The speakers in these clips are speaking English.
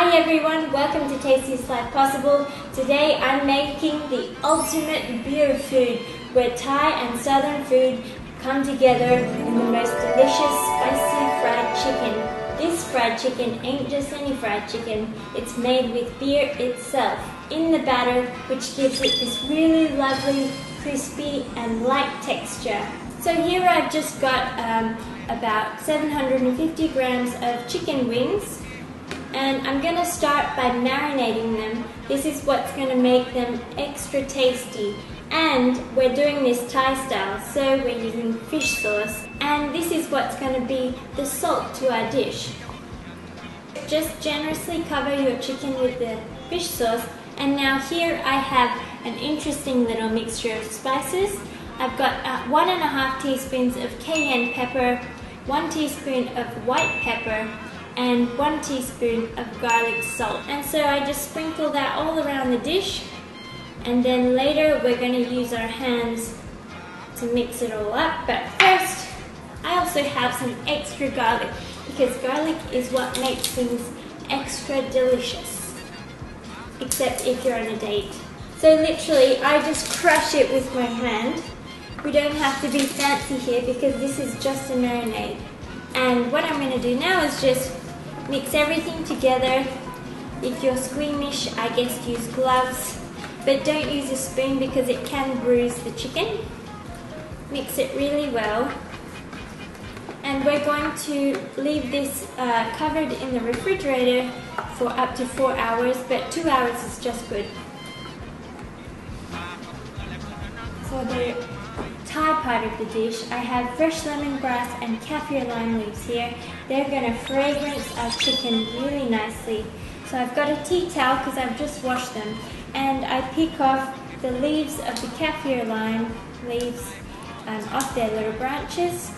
Hi everyone, welcome to Tastiest Life Possible. Today I'm making the ultimate beer food where Thai and Southern food come together in the most delicious spicy fried chicken. This fried chicken ain't just any fried chicken, it's made with beer itself in the batter, which gives it this really lovely, crispy and light texture. So here I've just got about 750 grams of chicken wings, and I'm going to start by marinating them. This is what's going to make them extra tasty. And we're doing this Thai style, so we're using fish sauce. And this is what's going to be the salt to our dish. Just generously cover your chicken with the fish sauce. And now here I have an interesting little mixture of spices. I've got 1.5 teaspoons of cayenne pepper, 1 teaspoon of white pepper, and 1 teaspoon of garlic salt. And so I just sprinkle that all around the dish, and then later we're going to use our hands to mix it all up. But first, I also have some extra garlic, because garlic is what makes things extra delicious, except if you're on a date. So literally, I just crush it with my hand. We don't have to be fancy here because this is just a marinade. And what I'm going to do now is just mix everything together. If you're squeamish, I guess use gloves, but don't use a spoon because it can bruise the chicken. Mix it really well. And we're going to leave this covered in the refrigerator for up to 4 hours, but 2 hours is just good. So the Thai part of the dish, I have fresh lemongrass and kaffir lime leaves here. They're going to fragrance our chicken really nicely. So I've got a tea towel because I've just washed them, and I pick off the leaves of the kaffir lime leaves off their little branches,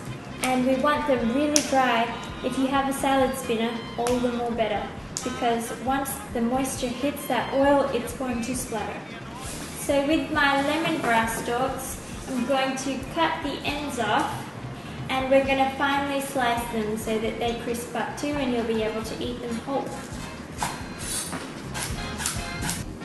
and we want them really dry. If you have a salad spinner, all the more better, because once the moisture hits that oil, it's going to splatter. So with my lemongrass stalks, I'm going to cut the ends off, and we're going to finely slice them so that they crisp up too, and you'll be able to eat them whole.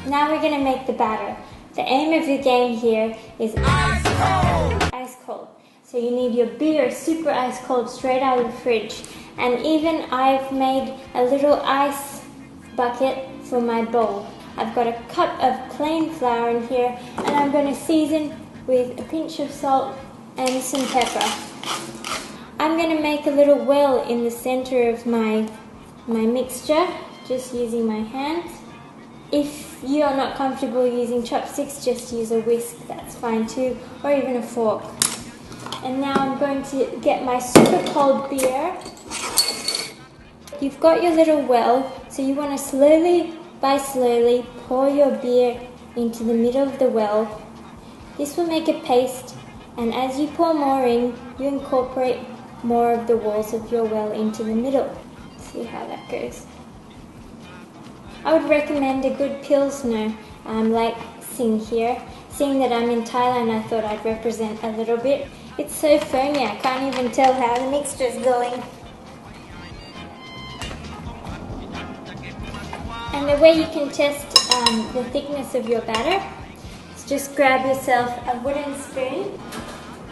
Now we're going to make the batter. The aim of the game here is ice cold. So you need your beer super ice cold straight out of the fridge. And even I've made a little ice bucket for my bowl. I've got a cup of plain flour in here, and I'm going to season with a pinch of salt and some pepper. I'm going to make a little well in the center of my mixture, just using my hands. If you are not comfortable using chopsticks, just use a whisk, that's fine too, or even a fork. And now I'm going to get my super cold beer. You've got your little well, so you want to slowly pour your beer into the middle of the well. This will make a paste, and as you pour more in, you incorporate more of the walls of your well into the middle. See how that goes. I would recommend a good Pilsner, like Singha here. Seeing that I'm in Thailand, I thought I'd represent a little bit. It's so foamy, I can't even tell how the mixture's going. And the way you can test the thickness of your batter, just grab yourself a wooden spoon.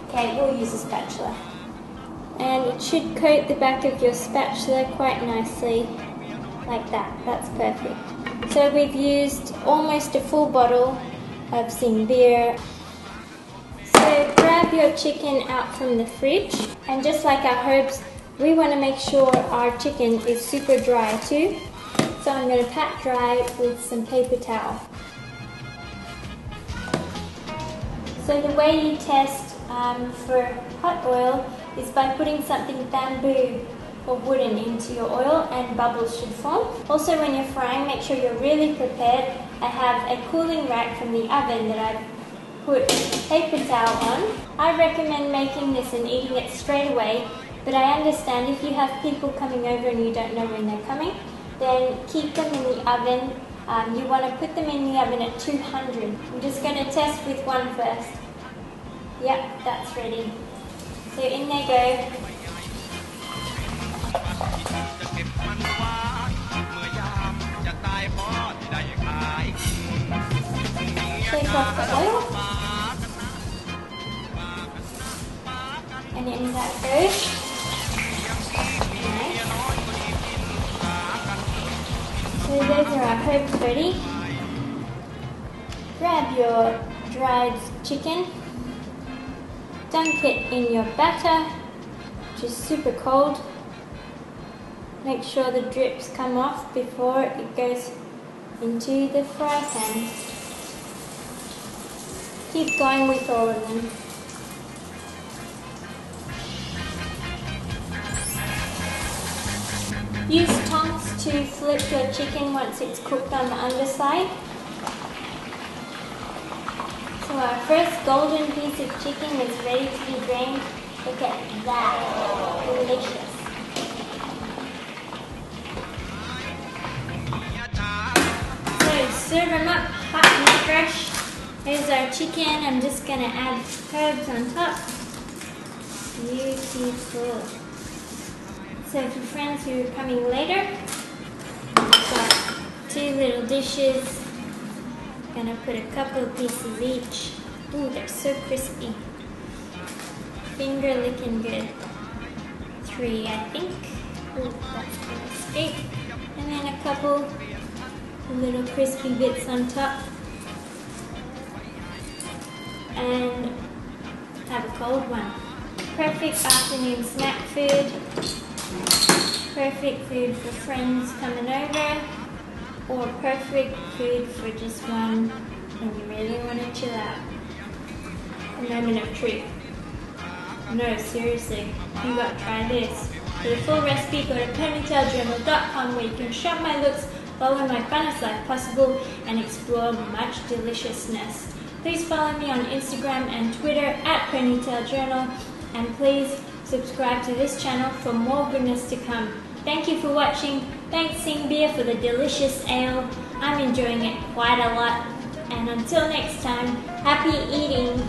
Okay, we'll use a spatula. And it should coat the back of your spatula quite nicely, like that. That's perfect. So we've used almost a full bottle of Singha beer. So grab your chicken out from the fridge, and just like our herbs, we want to make sure our chicken is super dry too. So I'm going to pat dry with some paper towel. So the way you test for hot oil is by putting something bamboo or wooden into your oil, and bubbles should form. Also, when you're frying, make sure you're really prepared. I have a cooling rack from the oven that I've put paper towel on. I recommend making this and eating it straight away, but I understand if you have people coming over and you don't know when they're coming, then keep them in the oven. You want to put them in the oven at 200. I'm just going to test with one first. Yep, that's ready. So in they go. dip off the oil. And in that goes. Nice. So those are our herbs ready. Grab your dried chicken. Dunk it in your batter, which is super cold. Make sure the drips come off before it goes into the fry pan. Keep going with all of them. Use tongs to flip your chicken once it's cooked on the underside. So our first golden piece of chicken is ready to be drained. Look at that, delicious. So serve them up hot and fresh. Here's our chicken. I'm just gonna add herbs on top. Beautiful. So for friends who are coming later, I've got 2 little dishes. Gonna put a couple of pieces each. Ooh, they're so crispy. Finger licking good. 3, I think. Ooh, that's gonna escape. And then a couple little crispy bits on top. And have a cold one. Perfect afternoon snack food. Perfect food for friends coming over. Or perfect food for just one when you really want to chill out. A moment of truth. No, seriously, you got to try this. For the full recipe, go to ponytailjournal.com where you can shop my looks, follow my funnest life possible, and explore much deliciousness. Please follow me on Instagram and Twitter @ponytailjournal, and please subscribe to this channel for more goodness to come. Thank you for watching. Thanks Sing Beer for the delicious ale. I'm enjoying it quite a lot. And until next time, happy eating!